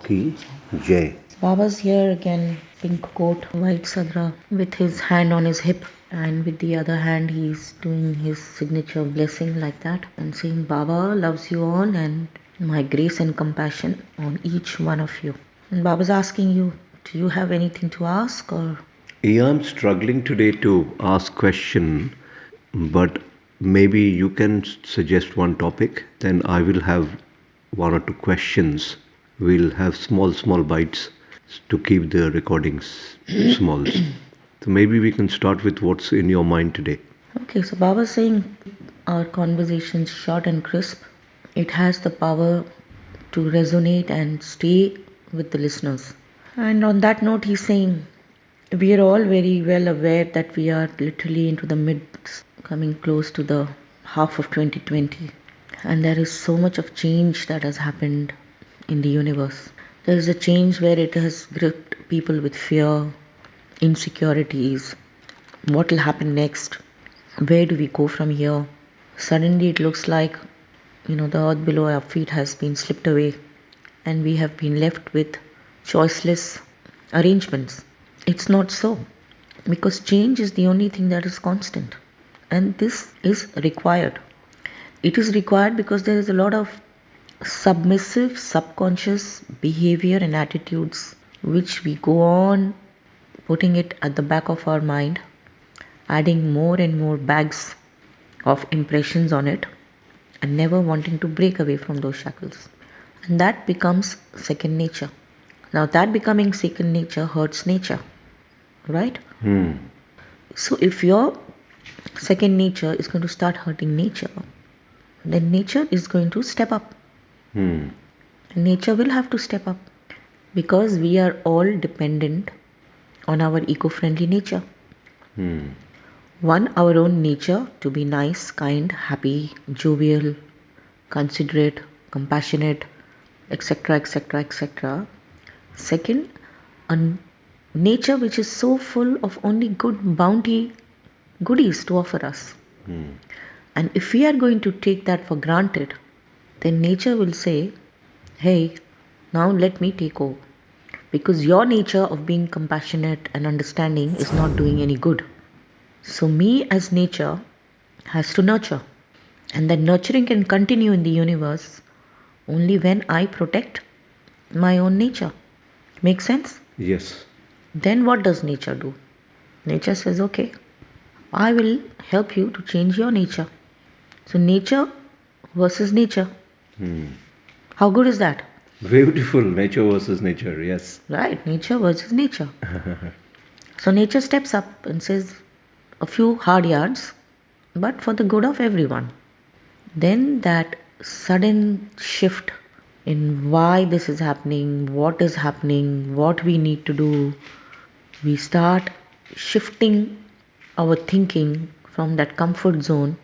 की जय. Baba's here again, pink coat, white sadra, with his hand on his hip, and with the other hand, he's doing his signature blessing like that and saying, Baba loves you all, and my grace and compassion on each one of you. And Baba's asking you, do you have anything to ask or? Yeah, I'm struggling today to ask question, but maybe you can suggest one topic, then I will have one or two questions. We'll have small bites to keep the recordings small. So maybe we can start with what's in your mind today. Okay, so Baba's saying our conversation's short and crisp. It has the power to resonate and stay with the listeners. And on that note, he's saying, we are all very well aware that we are literally into the midst, coming close to the half of 2020. And there is so much of change that has happened in the universe. There is a change where it has gripped people with fear, insecurities. What will happen next? Where do we go from here? Suddenly it looks like, the earth below our feet has been slipped away and we have been left with choiceless arrangements. It's not so, because change is the only thing that is constant, and this is required. It is required because there is a lot of submissive, subconscious behavior and attitudes which we go on putting it at the back of our mind, adding more and more bags of impressions on it, and never wanting to break away from those shackles. And that becomes second nature. Now, that becoming second nature hurts nature, right? So, if your second nature is going to start hurting nature, then nature is going to step up. Nature will have to step up because we are all dependent on our eco friendly nature. One, our own nature to be nice, kind, happy, jovial, considerate, compassionate, etc., etc., etc. Second, a nature which is so full of only good bounty, goodies to offer us. And if we are going to take that for granted, then nature will say, hey, now let me take over. Because your nature of being compassionate and understanding is not doing any good. So, me as nature has to nurture. And that nurturing can continue in the universe only when I protect my own nature. Make sense? Yes. Then what does nature do? Nature says, okay, I will help you to change your nature. So, nature versus nature. How good is that? Beautiful. Nature versus nature. Yes. Right, nature versus nature. So, nature steps up and says, a few hard yards, but for the good of everyone. Then that sudden shift in why this is happening, what we need to do, we start shifting our thinking from that comfort zone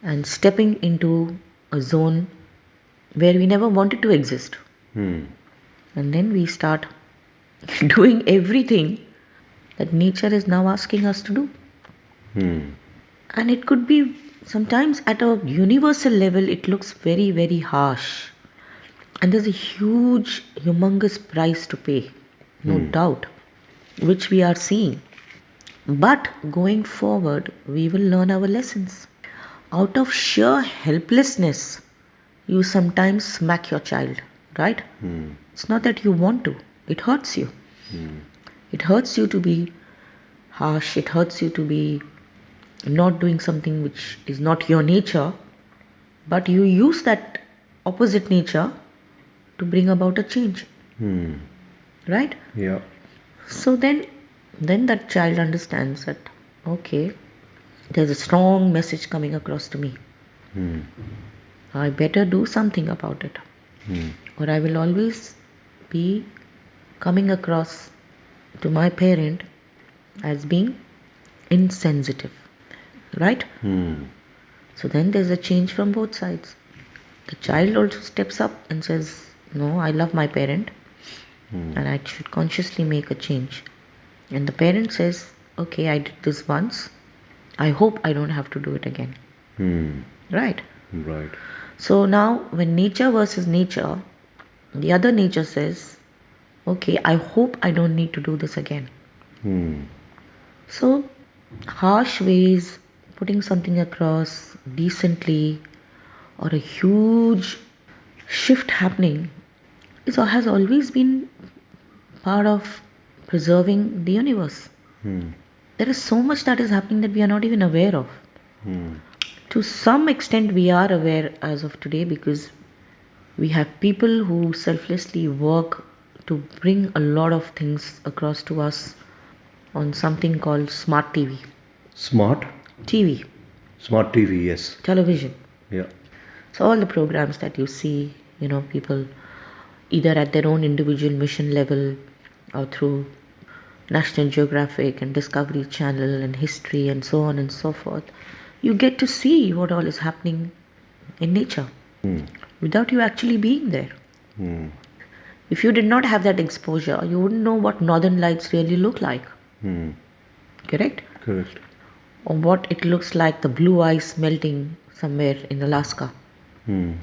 and stepping into a zone where we never wanted to exist. And then we start doing everything that nature is now asking us to do. And it could be sometimes at a universal level, it looks very, very harsh. And there's a huge, humongous price to pay, no doubt, which we are seeing. But going forward, we will learn our lessons. Out of sheer helplessness, you sometimes smack your child, right? It's not that you want to, it hurts you. It hurts you to be harsh, it hurts you to be not doing something which is not your nature, but you use that opposite nature to bring about a change. Right? Yeah. So then that child understands that, okay, there's a strong message coming across to me. I better do something about it. Or I will always be coming across to my parent as being insensitive. Right? So then there's a change from both sides. The child also steps up and says, no, I love my parent and I should consciously make a change. And the parent says, okay, I did this once. I hope I don't have to do it again. Right? Right. So now when nature versus nature, the other nature says, okay, I hope I don't need to do this again. Hmm. So, harsh ways, putting something across decently, or a huge shift happening has always been part of preserving the universe. Hmm. There is so much that is happening that we are not even aware of. Hmm. To some extent, we are aware as of today because we have people who selflessly work to bring a lot of things across to us on something called smart TV. Smart? TV, Smart TV, yes. television. Yeah. So, all the programs that you see, people either at their own individual mission level or through National Geographic and Discovery Channel and history and so on and so forth, you get to see what all is happening in nature Hmm. without you actually being there. Hmm. If you did not have that exposure, you wouldn't know what northern lights really look like, Hmm. correct? Correct. Or what it looks like the blue ice melting somewhere in Alaska. Hmm.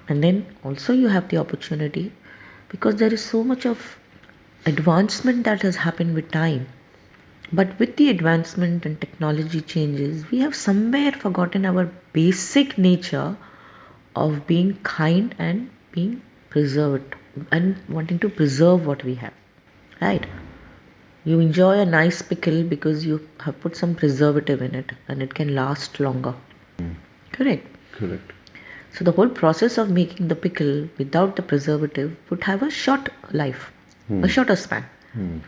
And then also you have the opportunity because there is so much of advancement that has happened with time. But with the advancement and technology changes, we have somewhere forgotten our basic nature of being kind and being preserved and wanting to preserve what we have. Right? You enjoy a nice pickle because you have put some preservative in it and it can last longer. Correct. Correct. So the whole process of making the pickle without the preservative would have a short life, a shorter span. Hmm.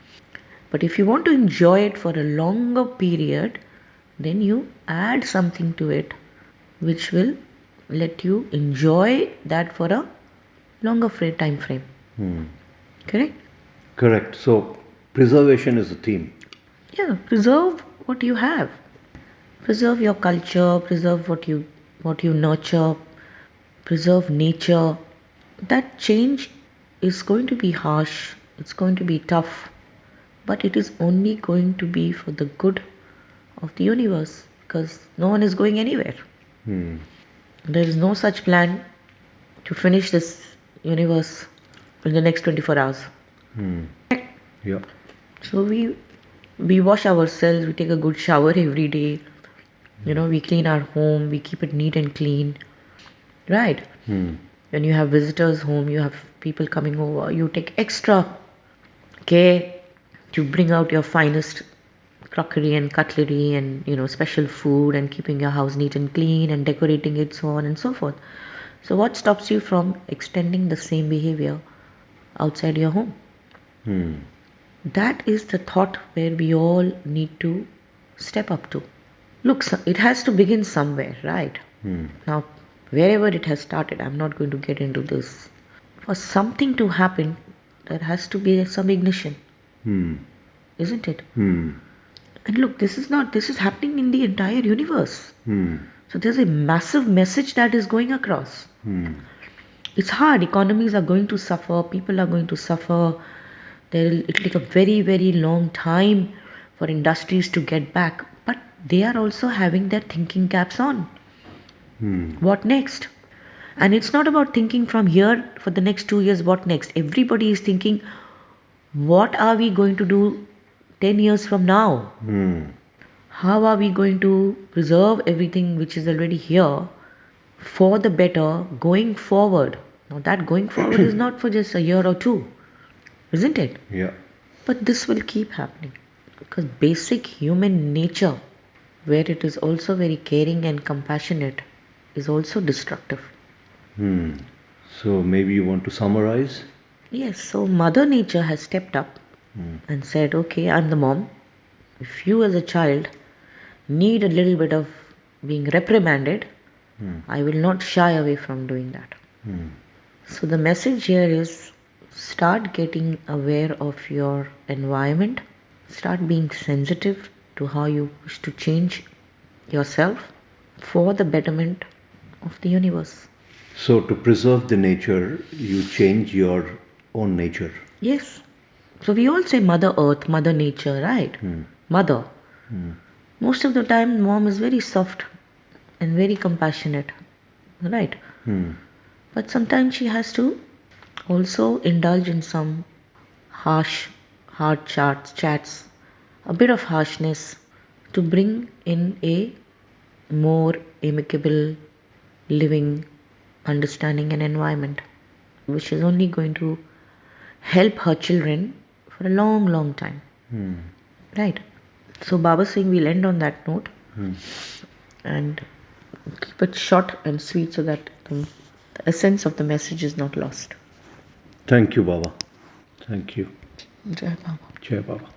But if you want to enjoy it for a longer period, then you add something to it which will let you enjoy that for a longer time frame. Hmm. Correct? Correct. So preservation is the theme. Yeah, preserve what you have. Preserve your culture, preserve what you nurture, preserve nature. That change is going to be harsh, it's going to be tough, but it is only going to be for the good of the universe because no one is going anywhere. Hmm. There is no such plan to finish this universe in the next 24 hours. Hmm. Yeah. So we wash ourselves, we take a good shower every day. We clean our home, we keep it neat and clean. Right? Hmm. When you have visitors home, you have people coming over, you take extra care to bring out your finest crockery and cutlery and special food and keeping your house neat and clean and decorating it, so on and so forth. So what stops you from extending the same behavior outside your home? Hmm. That is the thought where we all need to step up to. Look, it has to begin somewhere, right? Hmm. Now, wherever it has started, I'm not going to get into this. For something to happen, there has to be some ignition, Hmm. isn't it? Hmm. And look, this is happening in the entire universe. Hmm. So there's a massive message that is going across. Hmm. It's hard. Economies are going to suffer. People are going to suffer. It'll take a very, very long time for industries to get back. But they are also having their thinking caps on. Hmm. What next? And it's not about thinking from here for the next 2 years, what next? Everybody is thinking, what are we going to do 10 years from now? Hmm. How are we going to preserve everything which is already here for the better going forward? Now, that going forward is not for just a year or two, isn't it? Yeah. But this will keep happening because basic human nature, where it is also very caring and compassionate, is also destructive. Hmm. So maybe you want to summarize? Yes, so Mother Nature has stepped up Hmm. and said, okay, I'm the mom. If you as a child need a little bit of being reprimanded, Hmm. I will not shy away from doing that. Hmm. So the message here is start getting aware of your environment, start being sensitive to how you wish to change yourself for the betterment of the universe. So to preserve the nature, you change your own nature. Yes. So we all say Mother Earth, Mother Nature, right? Hmm. Mother. Hmm. Most of the time, mom is very soft and very compassionate, right? Hmm. But sometimes she has to also indulge in some harsh, hard chats, a bit of harshness to bring in a more amicable, living, understanding and environment, which is only going to help her children for a long, long time. Right. So Baba Singh, we'll end on that note and keep it short and sweet so that the essence of the message is not lost. Thank you, Baba. Thank you. Jai Baba. Jai Baba.